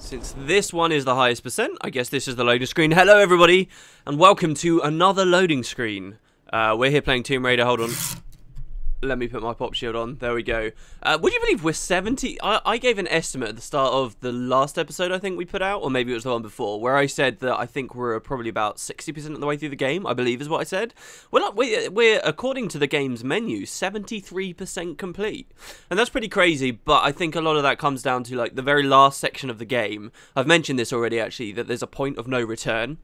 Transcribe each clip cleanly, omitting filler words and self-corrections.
Since this one is the highest percent, I guess this is the loading screen. Hello everybody, and welcome to another loading screen. We're here playing Tomb Raider. Hold on. Let me put my pop shield on. There we go. Would you believe we're 70? I gave an estimate at the start of the last episode I think we put out, or maybe it was the one before, where I said that I think we're probably about 60% of the way through the game, I believe is what I said. We're according to the game's menu, 73% complete. And that's pretty crazy, but I think a lot of that comes down to like the very last section of the game. I've mentioned this already actually, that there's a point of no return.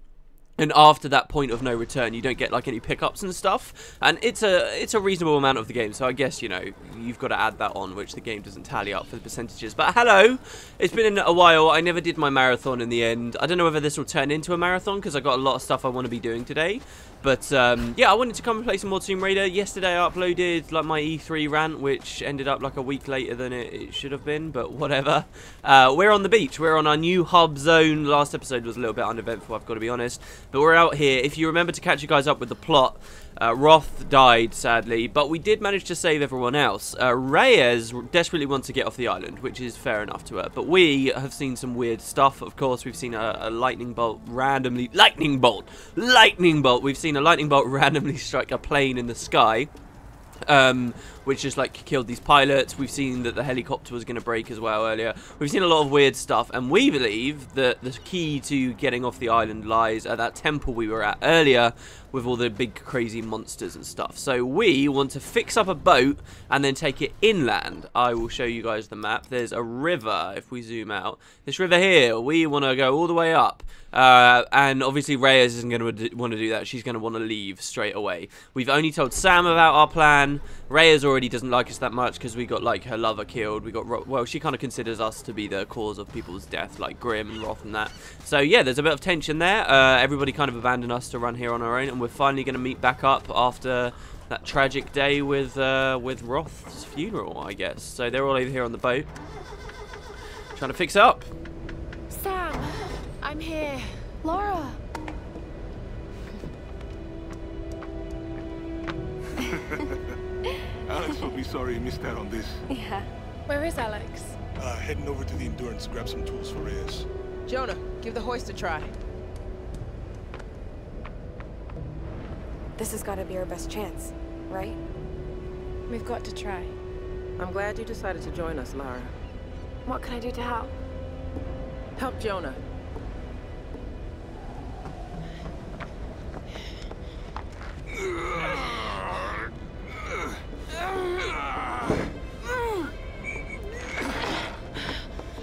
And after that point of no return, you don't get like any pickups and stuff, and it's a reasonable amount of the game. So I guess, you know, you've got to add that on, which the game doesn't tally up for the percentages. But hello, it's been a while. I never did my marathon in the end. I don't know whether this will turn into a marathon because I got a lot of stuff I want to be doing today. But yeah, I wanted to come and play some more Tomb Raider. Yesterday I uploaded like my E3 rant, which ended up like a week later than it should have been, but whatever. We're on the beach. We're on our new hub zone. Last episode was a little bit uneventful, I've got to be honest. But we're out here. If you remember, to catch you guys up with the plot, Roth died, sadly, but we did manage to save everyone else. Reyes desperately wants to get off the island, which is fair enough to her. But we have seen some weird stuff, of course. We've seen a lightning bolt randomly... Lightning bolt! We've seen a lightning bolt randomly strike a plane in the sky. Which just like killed these pilots. We've seen that the helicopter was going to break as well earlier. We've seen a lot of weird stuff, and we believe that the key to getting off the island lies at that temple we were at earlier with all the big crazy monsters and stuff. So we want to fix up a boat and then take it inland. I will show you guys the map. There's a river, if we zoom out. This river here, we want to go all the way up. And obviously Reyes isn't going to want to do that. She's going to want to leave straight away. We've only told Sam about our plan. Reyes already doesn't like us that much because we got like her lover killed. We got, well, she kind of considers us to be the cause of people's death, like Grim and Roth and that. So yeah, there's a bit of tension there. Everybody kind of abandoned us to run here on our own, and we're finally going to meet back up after that tragic day with Roth's funeral, I guess. So they're all over here on the boat, trying to fix it up. Sam, I'm here. Laura. Alex will be sorry you missed out on this. Yeah. Where is Alex? Heading over to the Endurance to grab some tools for Reyes. Jonah, give the hoist a try. This has got to be our best chance, right? We've got to try. I'm glad you decided to join us, Lara. What can I do to help? Help Jonah.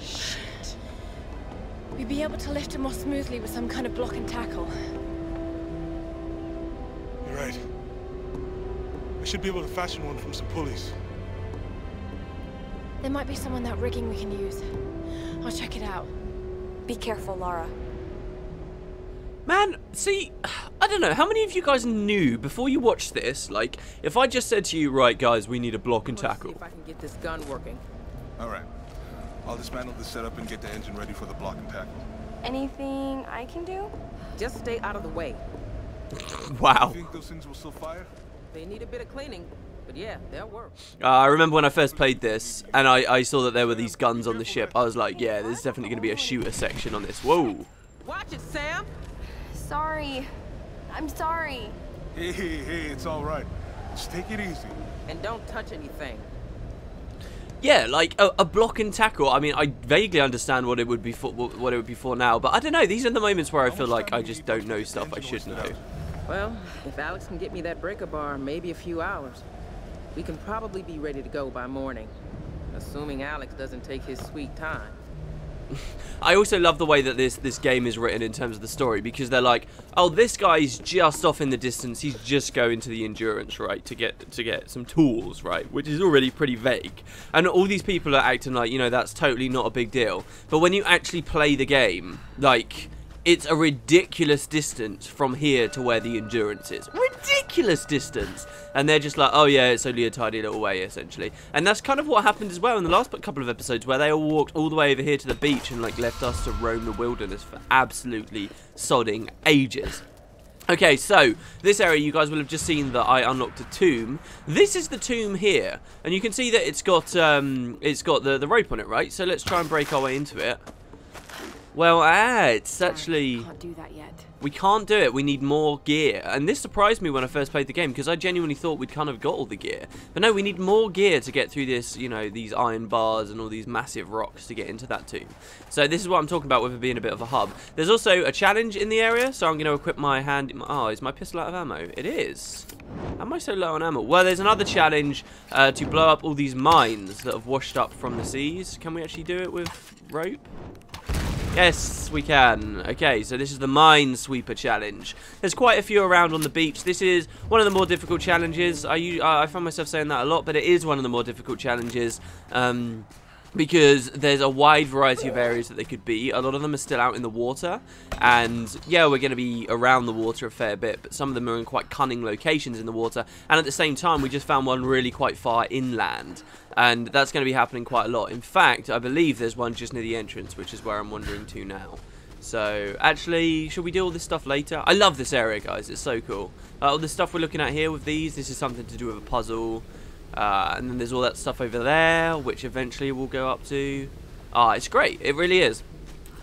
Shit. We'd be able to lift him more smoothly with some kind of block and tackle. You're right. I should be able to fashion one from some pulleys. There might be some on that rigging we can use. I'll check it out. Be careful, Lara. Man, see, I don't know, how many of you guys knew before you watched this, like, if I just said to you, right guys, we need a block and tackle. See if I can get this gun working. Alright. I'll dismantle the setup and get the engine ready for the block and tackle. Anything I can do? Just stay out of the way. Wow. You think those things will still fire? They need a bit of cleaning, but yeah, they'll work. I remember when I first played this, and I saw that there were these guns on the ship. I was like, yeah, there's definitely going to be a shooter section on this. Whoa. Watch it, Sam! Sorry. I'm sorry. Hey, it's alright. Just take it easy. And don't touch anything. Yeah, like a block and tackle. I mean, I vaguely understand what it would be for now, but I don't know. These are the moments where I feel like I just don't know stuff I should know. Well, if Alex can get me that breaker bar, maybe a few hours, we can probably be ready to go by morning. Assuming Alex doesn't take his sweet time. I also love the way that this game is written in terms of the story, because they're like, oh, this guy's just off in the distance, he's just going to the Endurance, right, to get some tools, right, which is already pretty vague. And all these people are acting like, you know, that's totally not a big deal. But when you actually play the game, like, it's a ridiculous distance from here to where the Endurance is. Ridiculous distance. And they're just like, oh yeah, it's only a tiny little way, essentially. And that's kind of what happened as well in the last couple of episodes, where they all walked all the way over here to the beach and like left us to roam the wilderness for absolutely sodding ages. Okay, so this area, you guys will have just seen that I unlocked a tomb. This is the tomb here, and you can see that it's got the rope on it, right? So let's try and break our way into it. Well, it's actually... Can't do that yet. We can't do it. We need more gear. And this surprised me when I first played the game, because I genuinely thought we'd kind of got all the gear. But no, we need more gear to get through this, you know, these iron bars and all these massive rocks to get into that tomb. So this is what I'm talking about with it being a bit of a hub. There's also a challenge in the area, so I'm going to equip my hand... Oh, is my pistol out of ammo? It is. Am I so low on ammo? Well, there's another challenge to blow up all these mines that have washed up from the seas. Can we actually do it with rope? Yes, we can. Okay, so this is the Minesweeper challenge. There's quite a few around on the beach. This is one of the more difficult challenges. I find myself saying that a lot, but it is one of the more difficult challenges. Because there's a wide variety of areas that they could be. A lot of them are still out in the water, and yeah, we're going to be around the water a fair bit, but some of them are in quite cunning locations in the water, and at the same time we just found one really quite far inland, and that's going to be happening quite a lot. In fact, I believe there's one just near the entrance, which is where I'm wandering to now. So, actually, should we do all this stuff later? I love this area, guys. It's so cool. All the stuff we're looking at here with these, this is something to do with a puzzle. And then there's all that stuff over there, which eventually we'll go up to. It's great. It really is.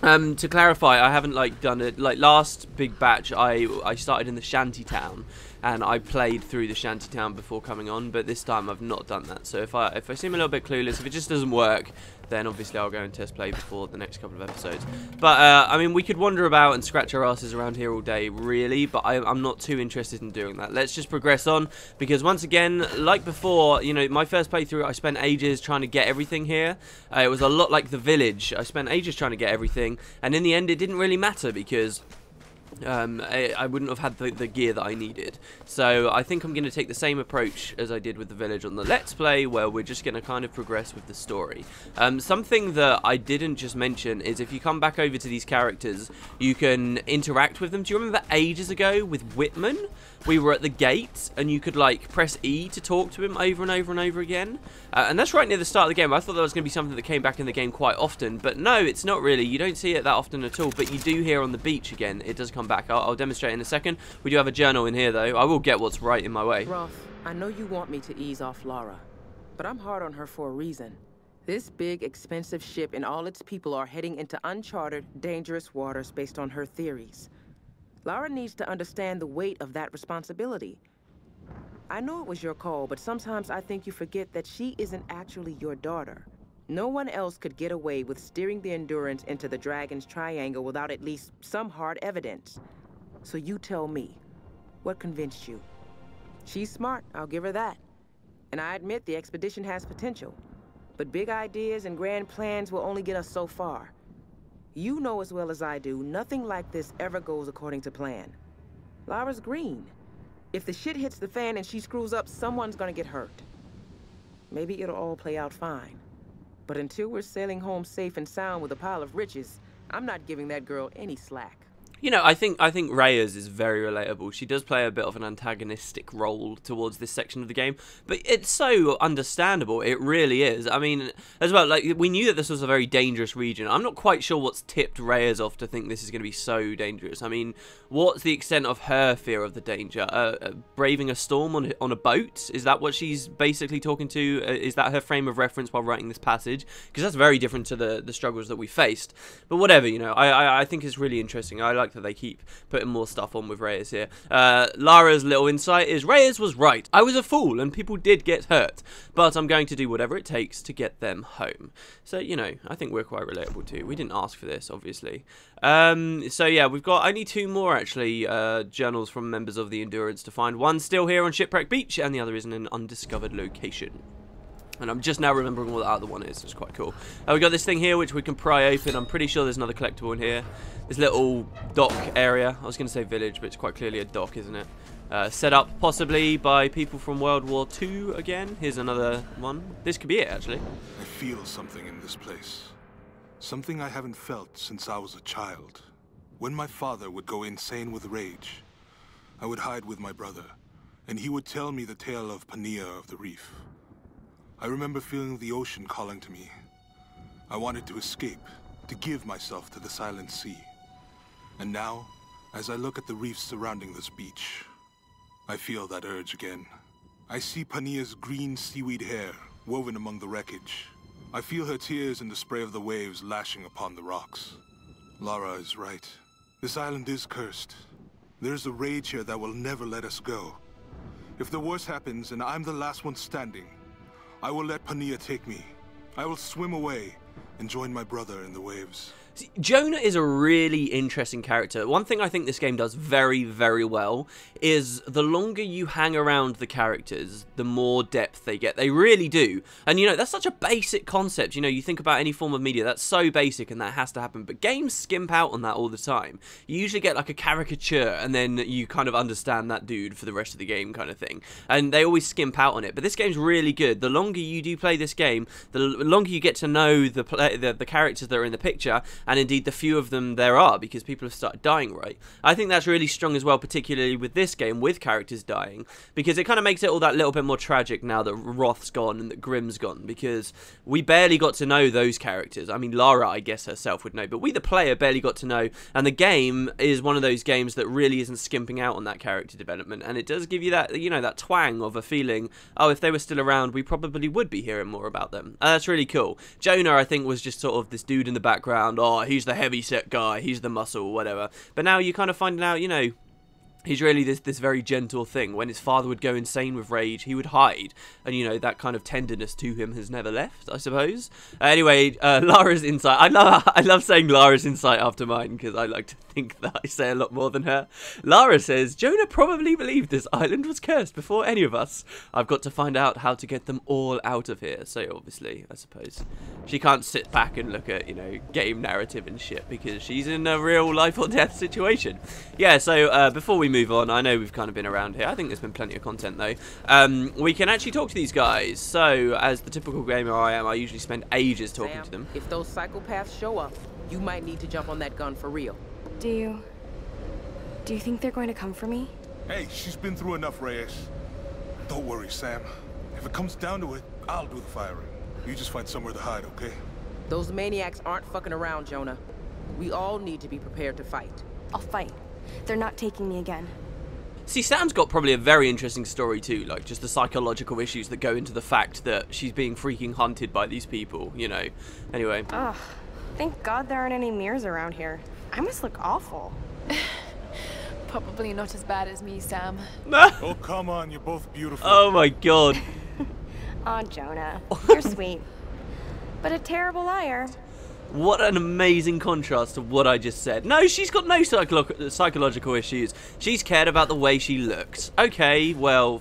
To clarify, I haven't done it. Last big batch, I started in the shanty town, and I played through the shanty town before coming on. But this time I've not done that. So if I seem a little bit clueless, if it just doesn't work, then obviously I'll go and test play before the next couple of episodes. But I mean, we could wander about and scratch our asses around here all day, really. But I'm not too interested in doing that. Let's just progress on, because once again, like before, you know, my first playthrough, I spent ages trying to get everything here. It was a lot like the village. I spent ages trying to get everything, and in the end, it didn't really matter because I wouldn't have had the gear that I needed. So I think I'm going to take the same approach as I did with the village on the Let's Play, where we're just going to kind of progress with the story. Something that I didn't just mention is if you come back over to these characters, you can interact with them. Do you remember ages ago with Whitman? We were at the gate, and you could press E to talk to him over and over and over again. And that's right near the start of the game. I thought that was going to be something that came back in the game quite often, but no, it's not really. You don't see it that often at all, but you do here on the beach again. It does come back. I'll demonstrate in a second. We do have a journal in here, though. I will get what's right in my way. Roth, I know you want me to ease off Lara, but I'm hard on her for a reason. This big, expensive ship and all its people are heading into uncharted, dangerous waters based on her theories. Lara needs to understand the weight of that responsibility. I know it was your call, but sometimes I think you forget that she isn't actually your daughter. No one else could get away with steering the Endurance into the Dragon's Triangle without at least some hard evidence. So you tell me, what convinced you? She's smart, I'll give her that. And I admit the expedition has potential. But big ideas and grand plans will only get us so far. You know as well as I do, nothing like this ever goes according to plan. Lara's green. If the shit hits the fan and she screws up, someone's gonna get hurt. Maybe it'll all play out fine. But until we're sailing home safe and sound with a pile of riches, I'm not giving that girl any slack. You know, I think Reyes is very relatable. She does play a bit of an antagonistic role towards this section of the game, but it's so understandable. It really is. I mean, as well, we knew that this was a very dangerous region. I'm not quite sure what's tipped Reyes off to think this is going to be so dangerous. I mean, what's the extent of her fear of the danger? Braving a storm on a boat? Is that what she's basically talking to? Is that her frame of reference while writing this passage? Because that's very different to the struggles that we faced. But whatever, you know, I think it's really interesting. I like that they keep putting more stuff on with Reyes here. Lara's little insight is Reyes was right. I was a fool and people did get hurt, but I'm going to do whatever it takes to get them home. So, you know, I think we're quite relatable too. We didn't ask for this, obviously. So yeah, we've got only 2 more actually journals from members of the Endurance to find. One still here on Shipwreck Beach and the other is in an undiscovered location. And I'm just now remembering what the other one is. It's quite cool. We got this thing here which we can pry open. I'm pretty sure there's another collectible in here. This little dock area. I was going to say village, but it's quite clearly a dock, isn't it? Set up possibly by people from World War II again. Here's another one. This could be it, actually. I feel something in this place. Something I haven't felt since I was a child. When my father would go insane with rage, I would hide with my brother, and he would tell me the tale of Pania of the Reef. I remember feeling the ocean calling to me. I wanted to escape, to give myself to the silent sea. And now, as I look at the reefs surrounding this beach, I feel that urge again. I see Pania's green seaweed hair woven among the wreckage. I feel her tears in the spray of the waves lashing upon the rocks. Lara is right. This island is cursed. There's a rage here that will never let us go. If the worst happens and I'm the last one standing, I will let Pania take me. I will swim away and join my brother in the waves. Jonah is a really interesting character. One thing I think this game does very, very well is the longer you hang around the characters, the more depth they get. They really do. And, you know, that's such a basic concept. You know, you think about any form of media, that's so basic and that has to happen. But games skimp out on that all the time. You usually get like a caricature and then you kind of understand that dude for the rest of the game kind of thing. And they always skimp out on it. But this game's really good. The longer you do play this game, the longer you get to know the characters that are in the picture, and indeed the few of them there are, because people have started dying, right? I think that's really strong as well, particularly with this game, with characters dying, because it kind of makes it all that little bit more tragic now that Roth's gone and that Grimm's gone, because we barely got to know those characters. I mean, Lara, I guess, herself would know, but we, the player, barely got to know, and the game is one of those games that really isn't skimping out on that character development, and it does give you that, you know, that twang of a feeling, oh, if they were still around, we probably would be hearing more about them. That's really cool. Jonah, I think, was just sort of this dude in the background. Oh, he's the heavy set guy, he's the muscle, whatever. But now you're kind of finding out, you know, he's really this very gentle thing. When his father would go insane with rage, he would hide. And, you know, that kind of tenderness to him has never left, I suppose. Anyway, Lara's insight. I love saying Lara's insight after mine, because I like to think that I say a lot more than her. Lara says, Jonah probably believed this island was cursed before any of us. I've got to find out how to get them all out of here. So, obviously, I suppose, she can't sit back and look at, you know, game narrative and shit, because she's in a real life or death situation. Yeah, so, before we move on, I know we've kind of been around here. I think there's been plenty of content though. We can actually talk to these guys. So, as the typical gamer I am, I usually spend ages talking Sam, to them. If those psychopaths show up, you might need to jump on that gun for real. Do you think they're going to come for me? Hey, she's been through enough, Reyes. Don't worry, Sam. If it comes down to it, I'll do the firing. You just find somewhere to hide, okay? Those maniacs aren't fucking around, Jonah. We all need to be prepared to fight. I'll fight. They're not taking me again. See, Sam's got probably a very interesting story too, like just the psychological issues that go into the fact that she's being freaking hunted by these people, you know. Anyway. Ugh. Thank God there aren't any mirrors around here. I must look awful. Probably not as bad as me, Sam. Oh, come on, you're both beautiful. Oh my god. Aw, Jonah. You're sweet. But a terrible liar. What an amazing contrast to what I just said. No, she's got no psychological issues. She's cared about the way she looks. Okay, well,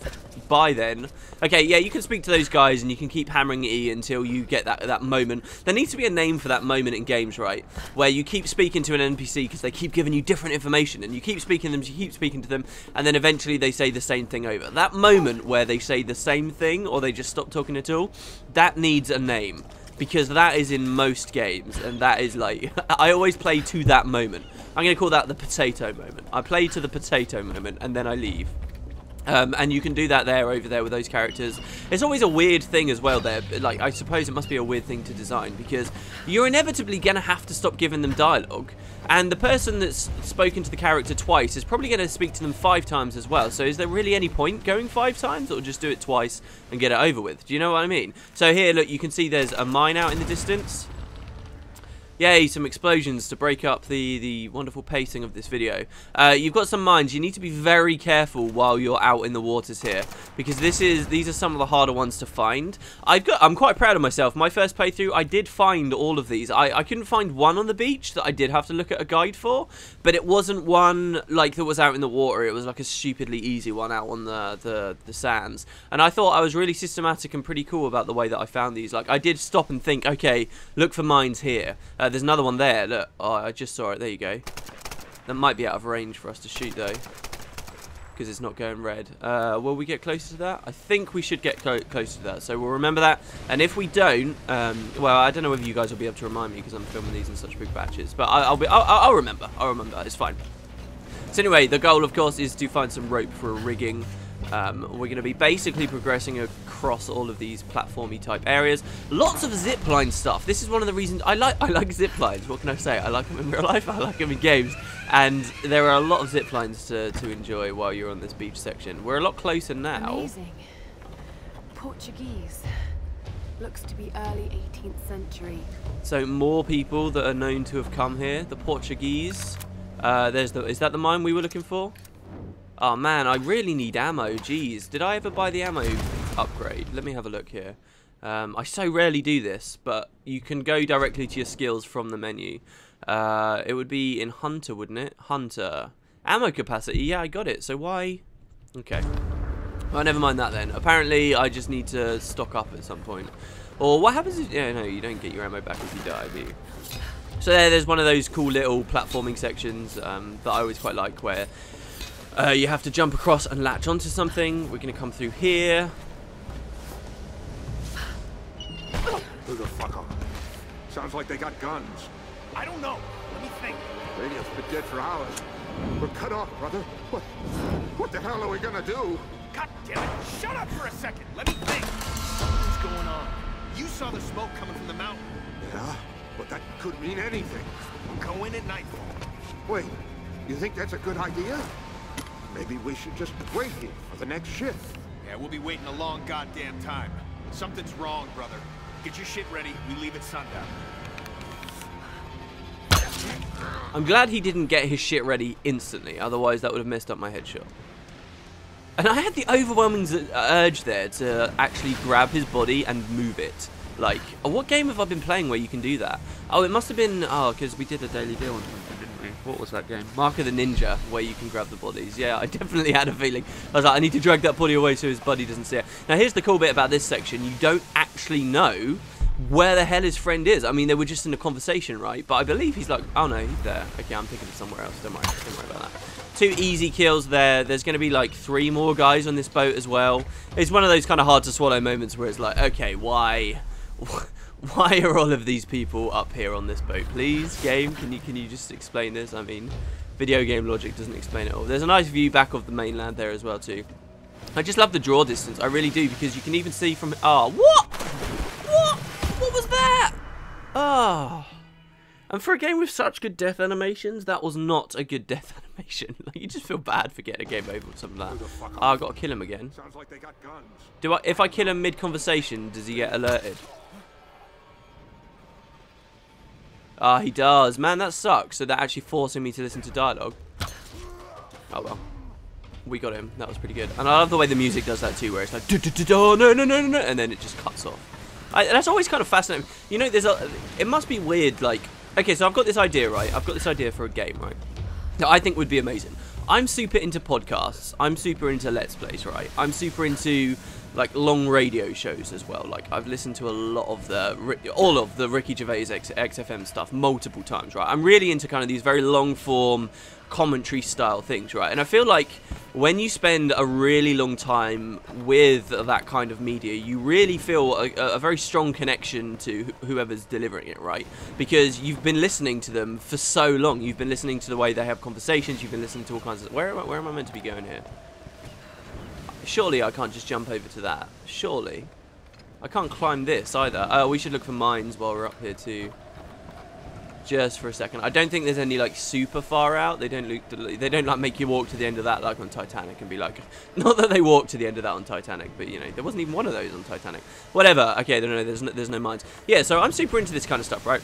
bye then. Okay, yeah, you can speak to those guys and you can keep hammering E until you get that moment. There needs to be a name for that moment in games, right? Where you keep speaking to an NPC because they keep giving you different information and you keep speaking to them, and then eventually they say the same thing over. That moment where they say the same thing or they just stop talking at all, that needs a name. Because that is in most games, and that is like, I always play to that moment. I'm going to call that the potato moment. I play to the potato moment, and then I leave. And you can do that over there with those characters. It's always a weird thing as well there. Like, I suppose it must be a weird thing to design, because you're inevitably going to have to stop giving them dialogue. And the person that's spoken to the character twice is probably going to speak to them 5 times as well. So is there really any point going 5 times, or just do it twice and get it over with? Do you know what I mean? So here, look, you can see there's a mine out in the distance. Yay, some explosions to break up the wonderful pacing of this video. You've got some mines. You need to be very careful while you're out in the waters here, because these are some of the harder ones to find. I'm quite proud of myself. My first playthrough, I did find all of these. I couldn't find one on the beach that I did have to look at a guide for, but it wasn't one like that was out in the water. It was like a stupidly easy one out on the sands. And I thought I was really systematic and pretty cool about the way that I found these. Like, I did stop and think, okay, look for mines here. There's another one there. Look, oh, I just saw it. There you go. That might be out of range for us to shoot, though, because it's not going red. Will we get closer to that? I think we should get closer to that, so we'll remember that. And if we don't, well, I don't know whether you guys will be able to remind me, because I'm filming these in such big batches, but I'll remember. I'll remember. It's fine. So anyway, the goal, of course, is to find some rope for rigging. We're going to be basically progressing across all of these platformy type areas. Lots of zipline stuff. This is one of the reasons I like ziplines. What can I say? I like them in real life. I like them in games. And there are a lot of ziplines to enjoy while you're on this beach section. We're a lot closer now. Amazing. Portuguese. Looks to be early 18th century. So more people that are known to have come here. The Portuguese. Is that the mine we were looking for? Oh man, I really need ammo. Jeez, did I ever buy the ammo upgrade? Let me have a look here. I so rarely do this, but you can go directly to your skills from the menu. It would be in Hunter, wouldn't it? Hunter. Ammo capacity, yeah, I got it. So why? Okay. Well, never mind that then. Apparently, I just need to stock up at some point. Or what happens if... Yeah, no, you don't get your ammo back if you die, do you? So there's one of those cool little platforming sections that I always quite like, where you have to jump across and latch onto something. We're going to come through here. Who the fuck are? Sounds like they got guns. I don't know. Let me think. Radio's been dead for hours. We're cut off, brother. What the hell are we gonna do? God damn it. Shut up for a second. Let me think. Something's going on. You saw the smoke coming from the mountain. Yeah, but that could mean anything. Go in at nightfall. Wait, you think that's a good idea? Maybe we should just wait here for the next shift. Yeah, we'll be waiting a long goddamn time. Something's wrong, brother. Get your shit ready. We leave at sundown. I'm glad he didn't get his shit ready instantly, otherwise that would have messed up my headshot. And I had the overwhelming urge there to actually grab his body and move it. Like, what game have I been playing where you can do that? Oh, it must have been, because we did a daily deal on something, didn't we? What was that game? Mark of the Ninja, where you can grab the bodies. Yeah, I definitely had a feeling. I was like, I need to drag that body away so his buddy doesn't see it. Now, here's the cool bit about this section. You don't actually know where the hell his friend is. I mean, they were just in a conversation, right? But I believe he's like, oh no, he's there. Okay, I'm thinking of somewhere else. Don't worry about that. 2 easy kills there. There's going to be like 3 more guys on this boat as well. It's one of those kind of hard to swallow moments where it's like, okay, why are all of these people up here on this boat? Please, game, can you just explain this? I mean, video game logic doesn't explain it all. There's a nice view back of the mainland there as well too. I just love the draw distance. I really do, because you can even see from... Oh, what? What was that? Oh. And for a game with such good death animations, that was not a good death animation. Like, you just feel bad for getting a game over with something like that. Oh, I've got to kill him again. Sounds like they got guns. If I kill him mid-conversation, does he get alerted? Ah, he does. Man, that sucks. So they're actually forcing me to listen to dialogue. Oh, well. We got him. That was pretty good. And I love the way the music does that too, where it's like, no, and then it just cuts off. That's always kind of fascinating. You know, it must be weird, like, okay, so I've got this idea, right? I've got this idea for a game, right? That I think would be amazing. I'm super into podcasts. I'm super into Let's Plays, right? I'm super into, like, long radio shows as well. Like, I've listened to all of the Ricky Gervais XFM stuff multiple times, right? I'm really into kind of these very long form commentary style things, right? And I feel like when you spend a really long time with that kind of media, you really feel a very strong connection to whoever's delivering it, right? Because you've been listening to them for so long. You've been listening to the way they have conversations. You've been listening to all kinds of... Where am I meant to be going here? Surely I can't just jump over to that. Surely. I can't climb this either. We should look for mines while we're up here too. Just for a second. I don't think there's any like super far out. They don't like make you walk to the end of that like on Titanic and be like, not that they walked to the end of that on Titanic, but you know, there wasn't even one of those on Titanic. Whatever. Okay, there's no mines. Yeah, so I'm super into this kind of stuff, right?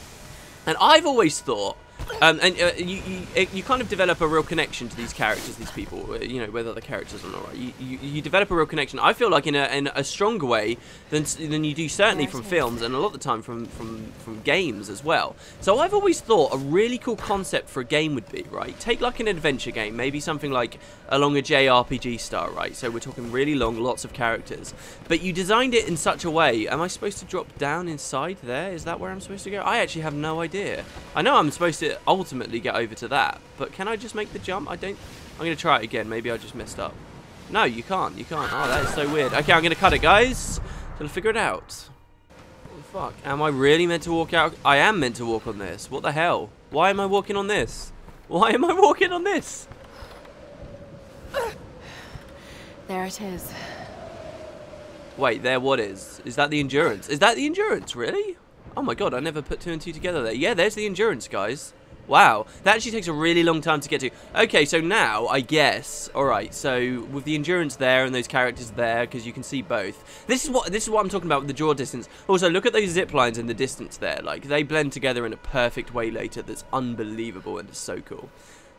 And I've always thought, you kind of develop a real connection to these characters, these people, you know, whether the characters or not, right? You develop a real connection, I feel like, in a stronger way than you do certainly from films, and a lot of the time from games as well. So I've always thought a really cool concept for a game would be, right, take like an adventure game, maybe something like along a JRPG style, right? So we're talking really long, lots of characters, but you designed it in such a way. Am I supposed to drop down inside there? Is that where I'm supposed to go? I actually have no idea. I know I'm supposed to ultimately get over to that, but can I just make the jump? I'm gonna try it again. Maybe I just messed up. No, you can't. Oh, that is so weird. Okay, I'm gonna cut it, guys. Gonna figure it out. What the fuck? Am I really meant to walk out? I am meant to walk on this. What the hell? Why am I walking on this? Why am I walking on this? There it is. Wait, there what is? Is that the endurance? Is that the endurance, really? Oh my god, I never put 2 and 2 together there. Yeah, there's the endurance, guys. Wow, that actually takes a really long time to get to. Okay, so now, I guess, alright, so with the endurance there and those characters there, because you can see both. This is what I'm talking about with the draw distance. Also, look at those zip lines in the distance there. Like, they blend together in a perfect way later that's unbelievable and it's so cool.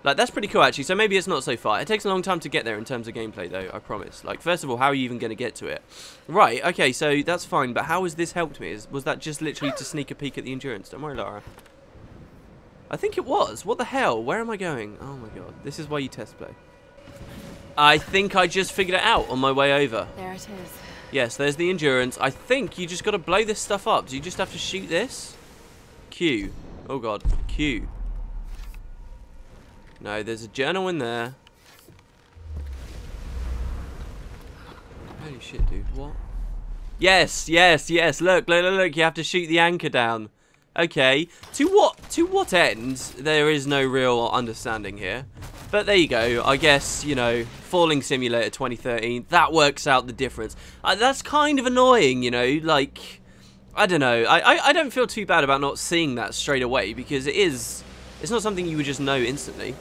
Like, that's pretty cool, actually, so maybe it's not so far. It takes a long time to get there in terms of gameplay, though, I promise. Like, first of all, how are you even going to get to it? Right, okay, so that's fine, but how has this helped me? Was that just literally to sneak a peek at the endurance? Don't worry, Lara. I think it was. What the hell? Where am I going? Oh my god. This is why you test play. I think I just figured it out on my way over. There it is. Yes, there's the endurance. I think you just got to blow this stuff up. Do you just have to shoot this? Q. Oh god. Q. No, there's a journal in there. Holy shit, dude. What? Yes, yes, yes. Look, look, look, look. You have to shoot the anchor down. Okay, to what end? There is no real understanding here. But there you go. I guess, you know, Falling Simulator 2013, that works out the difference. That's kind of annoying, you know, like, I don't know. I don't feel too bad about not seeing that straight away because it's not something you would just know instantly.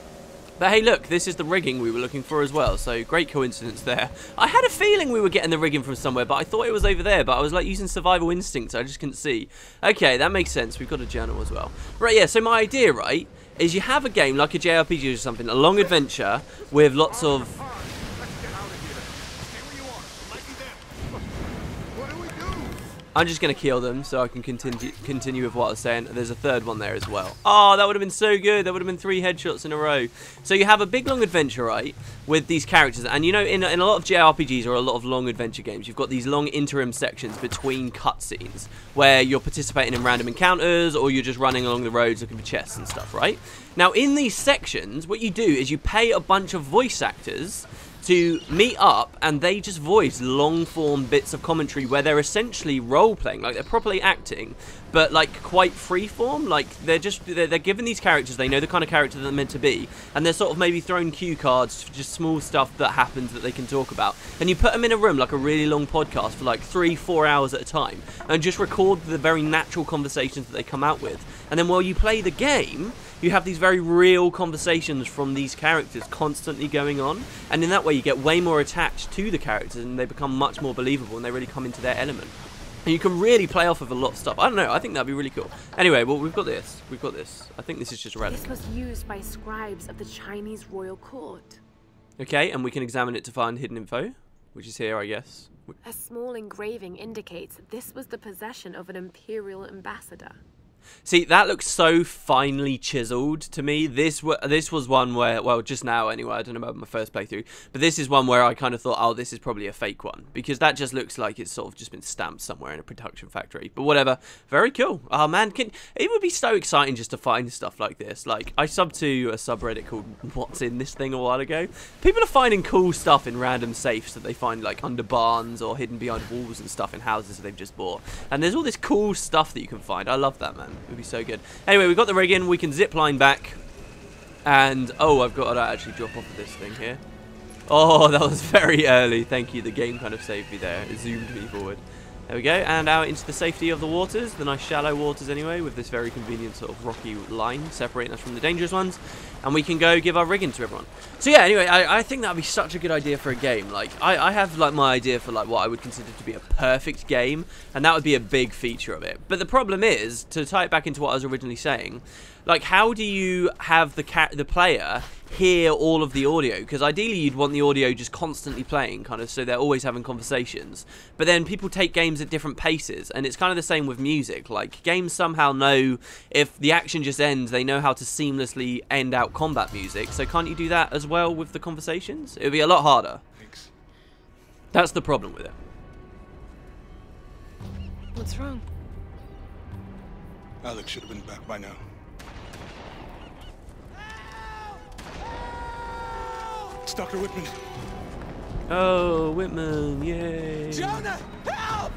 But hey, look, this is the rigging we were looking for as well, so great coincidence there. I had a feeling we were getting the rigging from somewhere, but I thought it was over there, but I was like using survival instinct, so I just couldn't see. Okay, that makes sense. We've got a journal as well. Right, yeah, so my idea, right, is you have a game like a JRPG or something, a long adventure with lots of... Let's get out of here. Stay where you are. It might be them. What do we do? I'm just going to kill them so I can continue with what I was saying. There's a third one there as well. Oh, that would have been so good. That would have been 3 headshots in a row. So you have a big long adventure, right, with these characters. And you know, in a lot of JRPGs or a lot of long adventure games, you've got these long interim sections between cutscenes where you're participating in random encounters or you're just running along the roads looking for chests and stuff, right? Now, in these sections, what you do is you pay a bunch of voice actors to meet up and they just voice long form bits of commentary where they're essentially role playing, like they're properly acting, but like quite free form. Like they're given these characters, they know the kind of character they're meant to be, and they're sort of maybe thrown cue cards for just small stuff that happens that they can talk about, and you put them in a room like a really long podcast for like 3-4 hours at a time and just record the very natural conversations that they come out with. And then while you play the game, you have these very real conversations from these characters constantly going on, and in that way you get way more attached to the characters and they become much more believable and they really come into their element. And you can really play off of a lot of stuff. I don't know, I think that'd be really cool. Anyway, well, we've got this. We've got this. I think this is just relic. This was used by scribes of the Chinese royal court. Okay, and we can examine it to find hidden info, which is here, I guess. A small engraving indicates this was the possession of an imperial ambassador. See, that looks so finely chiseled to me. This was one where, well, just now anyway, I don't know about my first playthrough, but this is one where I kind of thought, oh, this is probably a fake one, because that just looks like it's sort of just been stamped somewhere in a production factory. But whatever, very cool. Oh man, it would be so exciting just to find stuff like this. Like, I subbed to a subreddit called What's In This Thing a while ago. People are finding cool stuff in random safes that they find like under barns or hidden behind walls and stuff in houses that they've just bought. And there's all this cool stuff that you can find. I love that, man. It would be so good. Anyway, we've got the rig in. We can zip line back. And, oh, I've got to actually drop off of this thing here. Oh, that was very early. Thank you. The game kind of saved me there. It zoomed me forward. There we go. And out into the safety of the waters. The nice shallow waters anyway, with this very convenient sort of rocky line separating us from the dangerous ones. And we can go give our rigging to everyone. So yeah, anyway, I think that would be such a good idea for a game. Like, I have like my idea for like what I would consider to be a perfect game, and that would be a big feature of it. But the problem is, to tie it back into what I was originally saying, like, how do you have the player hear all of the audio? Because ideally you'd want the audio just constantly playing, kind of, so they're always having conversations. But then people take games at different paces, and it's kind of the same with music. Like, games somehow know if the action just ends, they know how to seamlessly end out combat music. So can't you do that as well with the conversations? It would be a lot harder. Thanks. That's the problem with it. What's wrong? Alex should have been back by now. It's Dr. Whitman. Oh, Whitman, yay. Jonah, help!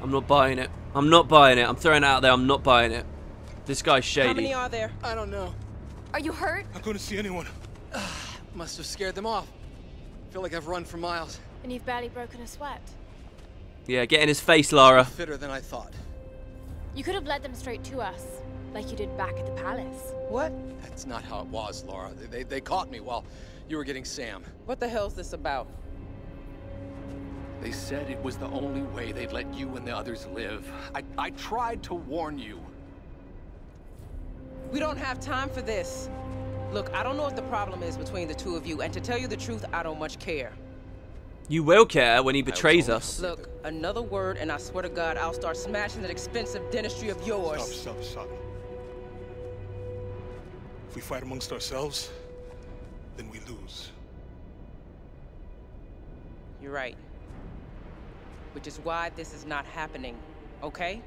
I'm not buying it. I'm not buying it. I'm throwing it out there. I'm not buying it. This guy's shady. How many are there? I don't know. Are you hurt? Not going to see anyone. Must have scared them off. feel like I've run for miles. And you've barely broken a sweat. Yeah, get in his face, Lara. Fitter than I thought. You could have led them straight to us, like you did back at the palace. What? That's not how it was, Laura. They caught me while you were getting Sam. What the hell's this about? They said it was the only way they'd let you and the others live. I tried to warn you. We don't have time for this. Look, I don't know what the problem is between the two of you, and to tell you the truth, I don't much care. You will care when he betrays us. Look, another word and I swear to God, I'll start smashing that expensive dentistry of yours. Stop. If we fight amongst ourselves, then we lose. You're right. Which is why this is not happening, okay?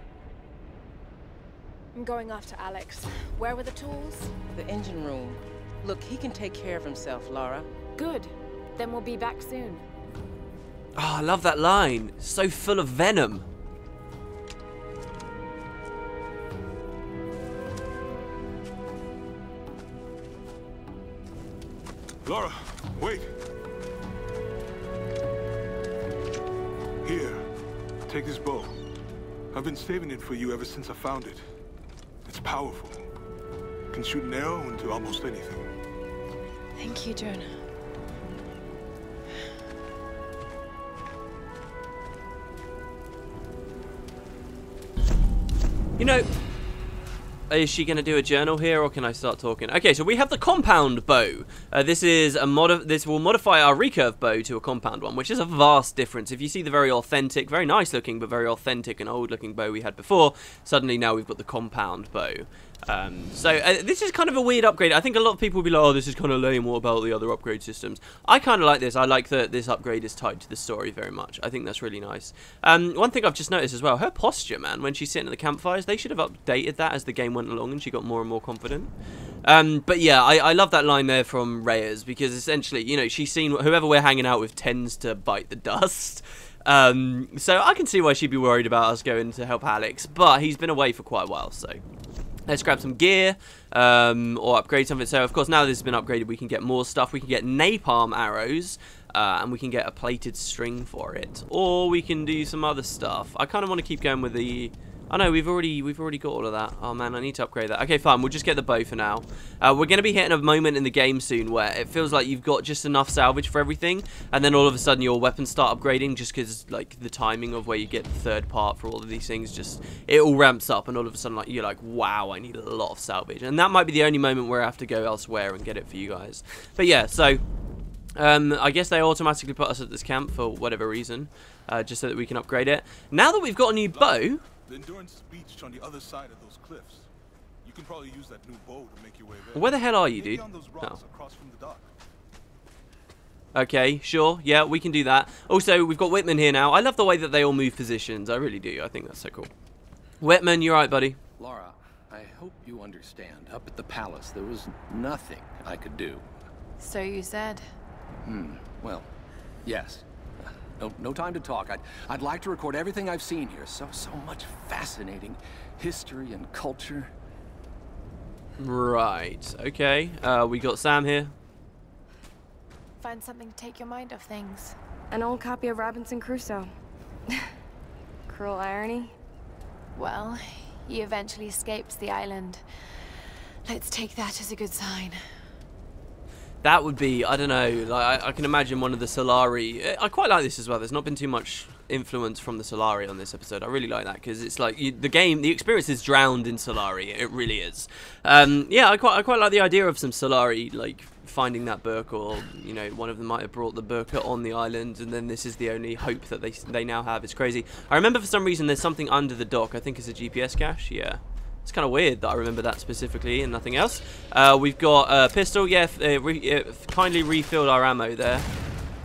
I'm going after Alex. Where were the tools? The engine room. Look, he can take care of himself, Lara. Good. Then we'll be back soon. Oh, I love that line. It's so full of venom. Lara, wait. Here, take this bow. I've been saving it for you ever since I found it. It's powerful. Can shoot an arrow into almost anything. Thank you, Jonah. You know, is she going to do a journal here, or can I start talking? Okay, so we have the compound bow. This is this will modify our recurve bow to a compound one, which is a vast difference. If you see the very authentic, very nice looking, but very authentic and old looking bow we had before, suddenly now we've got the compound bow. This is kind of a weird upgrade. I think a lot of people will be like, oh, this is kind of lame, what about the other upgrade systems? I kind of like this. I like that this upgrade is tied to the story very much. I think that's really nice. One thing I've just noticed as well, her posture, man, when she's sitting at the campfires, they should have updated that as the game went along and she got more and more confident. But yeah, I love that line there from Reyes, because essentially, you know, she's seen whoever we're hanging out with tends to bite the dust. So I can see why she'd be worried about us going to help Alex, but he's been away for quite a while, so... Let's grab some gear, or upgrade something. So, of course, now this has been upgraded, we can get more stuff. We can get napalm arrows, and we can get a plated string for it. Or we can do some other stuff. I kind of want to keep going with the... Oh, no, we've already got all of that. Oh, man, I need to upgrade that. Okay, fine, we'll just get the bow for now. We're going to be hitting a moment in the game soon where it feels like you've got just enough salvage for everything, and then all of a sudden your weapons start upgrading just because, like, the timing of where you get the third part for all of these things, just, it all ramps up, and all of a sudden, like, you're like, wow, I need a lot of salvage. And that might be the only moment where I have to go elsewhere and get it for you guys. But yeah, so... I guess they automatically put us at this camp for whatever reason, just so that we can upgrade it. Now that we've got a new bow... The Endurance is beached on the other side of those cliffs. You can probably use that new bow to make your way there. Where the hell are you, dude? On those rocks across from the dock. Okay, sure. Yeah, we can do that. Also, we've got Whitman here now. I love the way that they all move positions. I really do. I think that's so cool. Whitman, you right, buddy? Laura, I hope you understand. Up at the palace, there was nothing I could do. So you said. Well, yes. No time to talk. I'd like to record everything I've seen here. So much fascinating history and culture. Right. Okay. We got Sam here. Find something to take your mind off things. An old copy of Robinson Crusoe. Cruel irony. Well, he eventually escapes the island. Let's take that as a good sign. That would be, I don't know, like I can imagine one of the Solari. I quite like this as well. There's not been too much influence from the Solari on this episode. I really like that because it's like the experience is drowned in Solari. It really is. Yeah, I quite like the idea of some Solari, like finding that book, or you know, one of them might have brought the book on the island, and then this is the only hope that they now have. It's crazy. I remember for some reason there's something under the dock. I think it's a GPS cache. Yeah. It's kind of weird that I remember that specifically and nothing else. We've got a pistol. Yeah, kindly refilled our ammo there,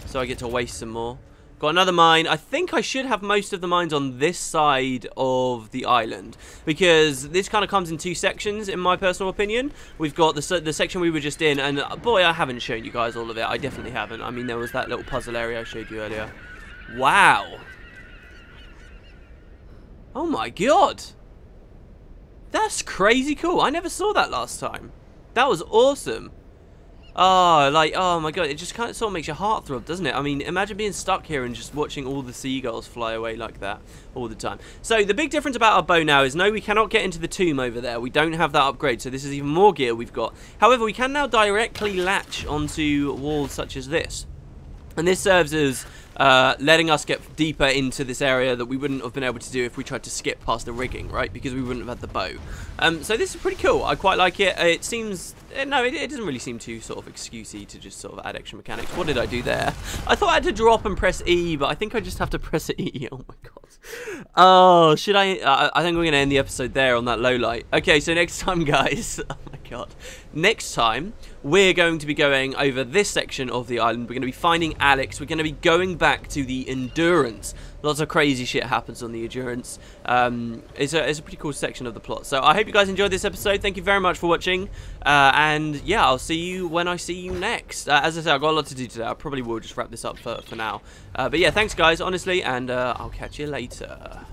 so I get to waste some more. Got another mine. I think I should have most of the mines on this side of the island, because this kind of comes in two sections, in my personal opinion. We've got the section we were just in, and boy, I haven't shown you guys all of it. I definitely haven't. I mean, there was that little puzzle area I showed you earlier. Wow. Oh my god. That's crazy cool. I never saw that last time. That was awesome. Oh, like, oh my god, it just kind of sort of makes your heart throb, doesn't it? I mean, imagine being stuck here and just watching all the seagulls fly away like that all the time. So the big difference about our bow now is, no, we cannot get into the tomb over there. We don't have that upgrade, so this is even more gear we've got. However, we can now directly latch onto walls such as this. And this serves as letting us get deeper into this area that we wouldn't have been able to do if we tried to skip past the rigging, right? Because we wouldn't have had the bow. So this is pretty cool. I quite like it. It seems... No, it doesn't really seem too sort of excusey to just sort of add extra mechanics. What did I do there? I thought I had to drop and press E, but I think I just have to press E. Oh my god. Oh, should I think we're going to end the episode there on that low light. Okay, so next time, guys... Oh my god. Next time, we're going to be going over this section of the island. We're going to be finding Alex. We're going to be going back to the Endurance. Lots of crazy shit happens on the Endurance. It's a pretty cool section of the plot. So I hope you guys enjoyed this episode. Thank you very much for watching. And yeah, I'll see you when I see you next. As I said, I've got a lot to do today. I probably will just wrap this up for now. But yeah, thanks guys, honestly, and I'll catch you later.